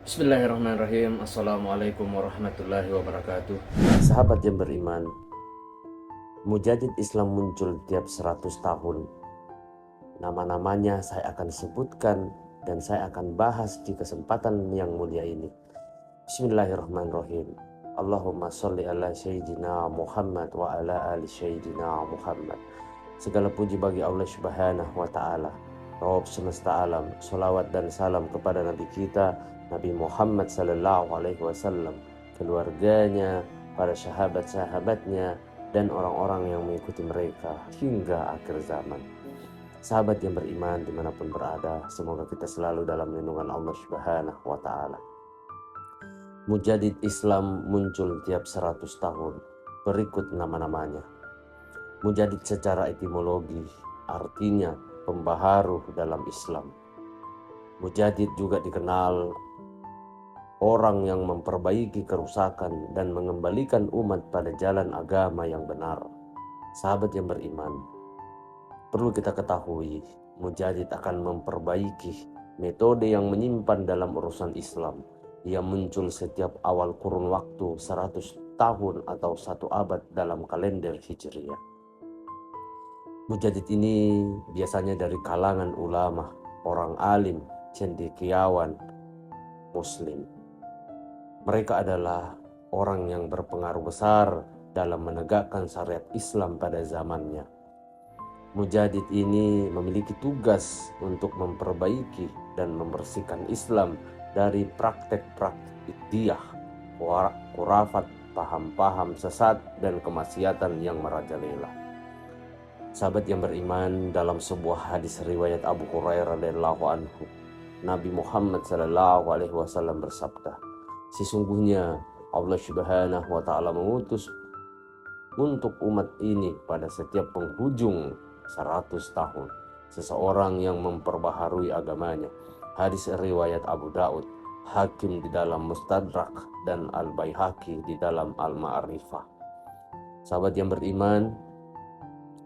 Bismillahirrahmanirrahim. Assalamualaikum warahmatullahi wabarakatuh. Sahabat yang beriman, Mujadid Islam muncul tiap 100 tahun. Nama-namanya saya akan sebutkan dan saya akan bahas di kesempatan yang mulia ini. Bismillahirrahmanirrahim. Allahumma sholli ala Sayyidina Muhammad wa ala ali Sayyidina Muhammad. Segala puji bagi Allah Subhanahu wa Ta'ala, Rabb semesta alam. Salawat dan salam kepada Nabi kita, Nabi Muhammad sallallahu alaihi wasallam, keluarganya, para sahabat-sahabatnya, dan orang-orang yang mengikuti mereka hingga akhir zaman. Sahabat yang beriman dimanapun berada, semoga kita selalu dalam lindungan Allah Subhanahu wa Ta'ala. Mujadid Islam muncul tiap 100 tahun. Berikut nama-namanya. Mujadid secara etimologi artinya pembaharu dalam Islam. Mujadid juga dikenal orang yang memperbaiki kerusakan dan mengembalikan umat pada jalan agama yang benar. Sahabat yang beriman, perlu kita ketahui, Mujadid akan memperbaiki metode yang menyimpan dalam urusan Islam. Ia muncul setiap awal kurun waktu 100 tahun atau 1 abad dalam kalender Hijriah. Mujadid ini biasanya dari kalangan ulama, orang alim, cendekiawan, muslim. Mereka adalah orang yang berpengaruh besar dalam menegakkan syariat Islam pada zamannya. Mujadid ini memiliki tugas untuk memperbaiki dan membersihkan Islam dari praktek-praktek bid'ah, khurafat, paham-paham sesat, dan kemaksiatan yang merajalela. Sahabat yang beriman, dalam sebuah hadis riwayat Abu Hurairah radhiyallahu anhu, Nabi Muhammad sallallahu alaihi wasallam bersabda, "Sesungguhnya Allah Subhanahu wa Ta'ala mengutus untuk umat ini pada setiap penghujung 100 tahun seseorang yang memperbaharui agamanya." Hadis riwayat Abu Daud, Hakim di dalam Mustadrak, dan Al-Baihaqi di dalam Al-Ma'rifah. Sahabat yang beriman,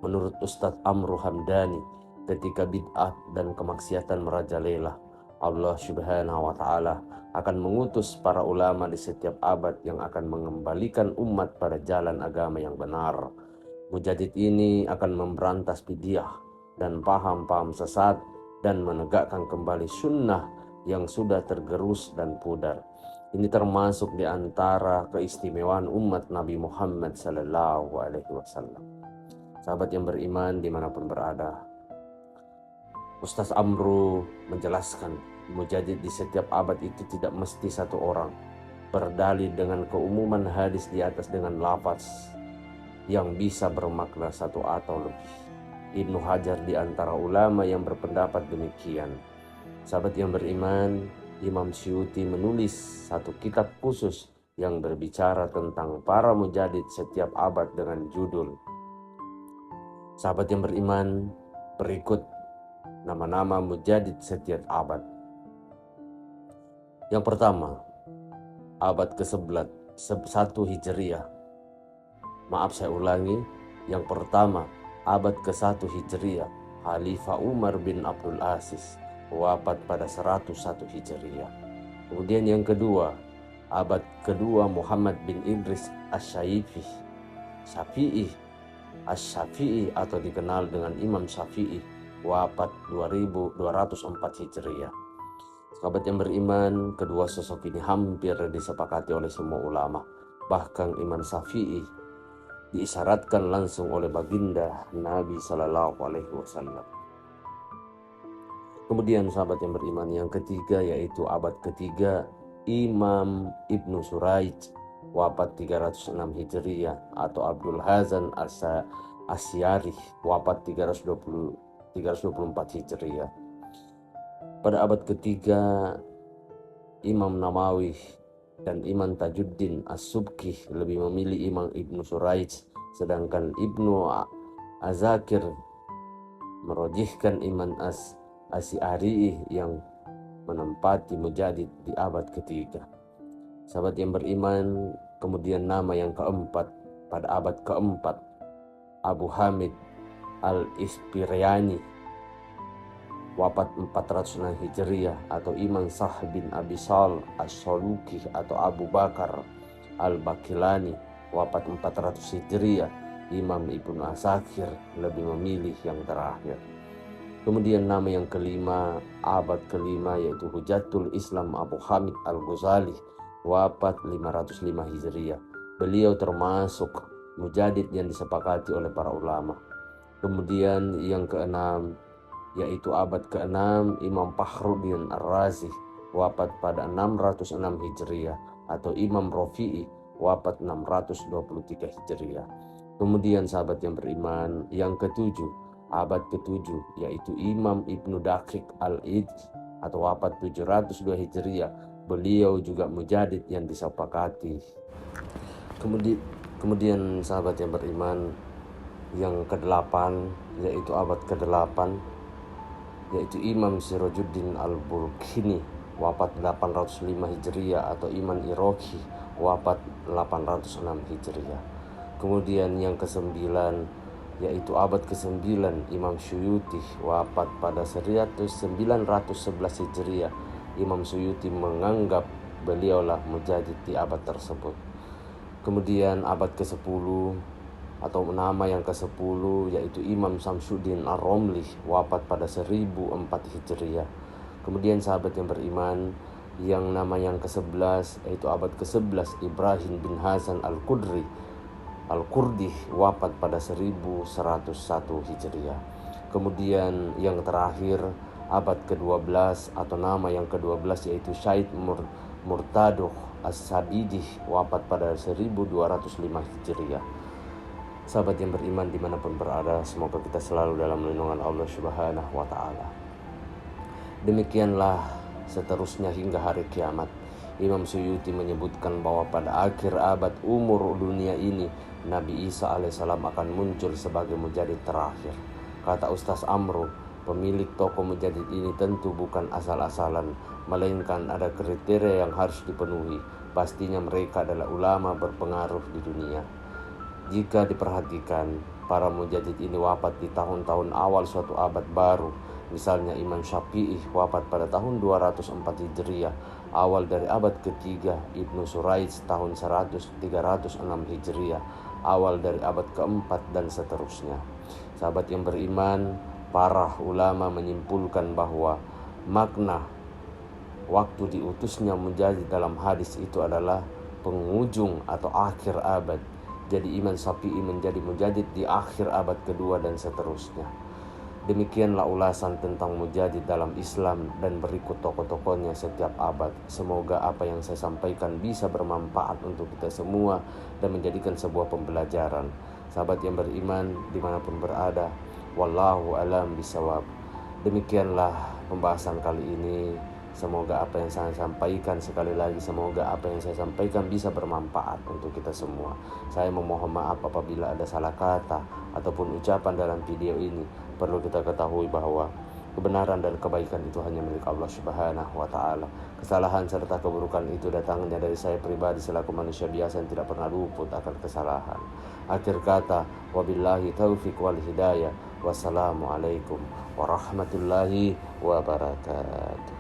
menurut Ustadz Amru Hamdani, ketika bid'ah dan kemaksiatan merajalela, Allah Subhanahu wa Ta'ala akan mengutus para ulama di setiap abad yang akan mengembalikan umat pada jalan agama yang benar. Mujadid ini akan memberantas bid'ah dan paham-paham sesat dan menegakkan kembali sunnah yang sudah tergerus dan pudar. Ini termasuk di antara keistimewaan umat Nabi Muhammad sallallahu alaihi wasallam. Sahabat yang beriman dimanapun berada, Ustaz Amru menjelaskan, Mujadid di setiap abad itu tidak mesti satu orang. Berdalil dengan keumuman hadis di atas dengan lafaz yang bisa bermakna satu atau lebih. Ibnu Hajar di antara ulama yang berpendapat demikian. Sahabat yang beriman, Imam Syuuti menulis satu kitab khusus yang berbicara tentang para mujadid setiap abad dengan judul. Sahabat yang beriman, berikut nama-nama mujadid setiap abad. Yang pertama, abad ke-11 Hijriah. Maaf, saya ulangi. Yang pertama, abad ke-1 Hijriah, Khalifah Umar bin Abdul Aziz, wafat pada 101 Hijriah. Kemudian yang kedua, abad kedua, Muhammad bin Idris Syafi'i atau dikenal dengan Imam Syafi'i, wafat 2204 Hijriah. Sahabat yang beriman, kedua sosok ini hampir disepakati oleh semua ulama. Bahkan Imam Syafi'i diisyaratkan langsung oleh baginda Nabi Sallallahu Alaihi Wasallam. Kemudian sahabat yang beriman, yang ketiga yaitu abad ketiga, Imam Ibnu Suraij, wafat 306 Hijriah, atau Abdul Hazan Asy'ari, wafat 324 Hijriah. Pada abad ketiga, Imam Nawawi dan Imam Tajuddin As-Subki lebih memilih Imam Ibnu Suraij, sedangkan Ibnu Azakir merojihkan Imam Asy'ari yang menempati Mujadid di abad ketiga. Sahabat yang beriman, kemudian nama yang keempat, pada abad keempat, Abu Hamid Al-Ispiriyani, wafat 406 Hijriah, atau Imam Sah bin Abi Sal As-Saluki atau Abu Bakar Al-Bakilani, wafat 400 Hijriah. Imam Ibnu Asakir lebih memilih yang terakhir. Kemudian nama yang kelima, abad kelima, yaitu Hujatul Islam Abu Hamid Al-Ghazali, wafat 505 Hijriah. Beliau termasuk mujadid yang disepakati oleh para ulama. Kemudian yang keenam, yaitu abad ke-6, Imam Fakhruddin Ar-Razi, wafat pada 606 Hijriah, atau Imam Rafi'i, wafat 623 Hijriah. Kemudian sahabat yang beriman, yang ketujuh, abad ketujuh, yaitu Imam Ibnu Daqiq Al-Id, atau wafat 702 Hijriah. Beliau juga mujadid yang disepakati. Kemudian sahabat yang beriman, yang kedelapan, yaitu abad ke-8, yaitu Imam Sirajuddin Al-Bulkini, wafat 805 Hijriah, atau Imam Iraqi, wafat 806 Hijriah. Kemudian yang ke-9, yaitu abad ke-9, Imam Suyuti, wafat pada 1911 Hijriah. Imam Suyuti menganggap beliaulah mujadid di abad tersebut. Kemudian abad ke-10, atau nama yang ke-10, yaitu Imam Samsuddin Ar-Romli, wafat pada 1004 Hijriah. Kemudian sahabat yang beriman, yang nama yang ke-11, yaitu abad ke-11, Ibrahim bin Hasan Al-Kurdi, wafat pada 1101 Hijriah. Kemudian yang terakhir, abad ke-12, atau nama yang ke-12, yaitu Syed Murtaduh As-Sabidi, wafat pada 1205 Hijriah. Sahabat yang beriman dimanapun berada, semoga kita selalu dalam lindungan Allah Subhanahu wa Ta'ala. Demikianlah seterusnya hingga hari kiamat. Imam Suyuti menyebutkan bahwa pada akhir abad umur dunia ini, Nabi Isa alaihissalam akan muncul sebagai mujadid terakhir. Kata Ustaz Amro, pemilik toko mujadid ini tentu bukan asal-asalan, melainkan ada kriteria yang harus dipenuhi. Pastinya mereka adalah ulama berpengaruh di dunia. Jika diperhatikan, para mujadid ini wafat di tahun-tahun awal suatu abad baru. Misalnya Imam Syafi'i wafat pada tahun 204 Hijriah, awal dari abad ketiga. Ibnu Suraij tahun 306 Hijriah, awal dari abad keempat, dan seterusnya. Sahabat yang beriman, para ulama menyimpulkan bahwa makna waktu diutusnya mujadid dalam hadis itu adalah penghujung atau akhir abad. Jadi Imam Syafi'i menjadi mujadid di akhir abad kedua dan seterusnya. Demikianlah ulasan tentang mujadid dalam Islam dan berikut tokoh-tokohnya setiap abad. Semoga apa yang saya sampaikan bisa bermanfaat untuk kita semua dan menjadikan sebuah pembelajaran. Sahabat yang beriman dimanapun berada, wallahu alam bisawab. Demikianlah pembahasan kali ini. Semoga apa yang saya sampaikan, sekali lagi semoga apa yang saya sampaikan bisa bermanfaat untuk kita semua. Saya memohon maaf apabila ada salah kata ataupun ucapan dalam video ini. Perlu kita ketahui bahwa kebenaran dan kebaikan itu hanya milik Allah Subhanahu wa Ta'ala. Kesalahan serta keburukan itu datangnya dari saya pribadi selaku manusia biasa yang tidak pernah luput akan kesalahan. Akhir kata, wabillahi taufiq wal hidayah. Wassalamualaikum warahmatullahi wabarakatuh.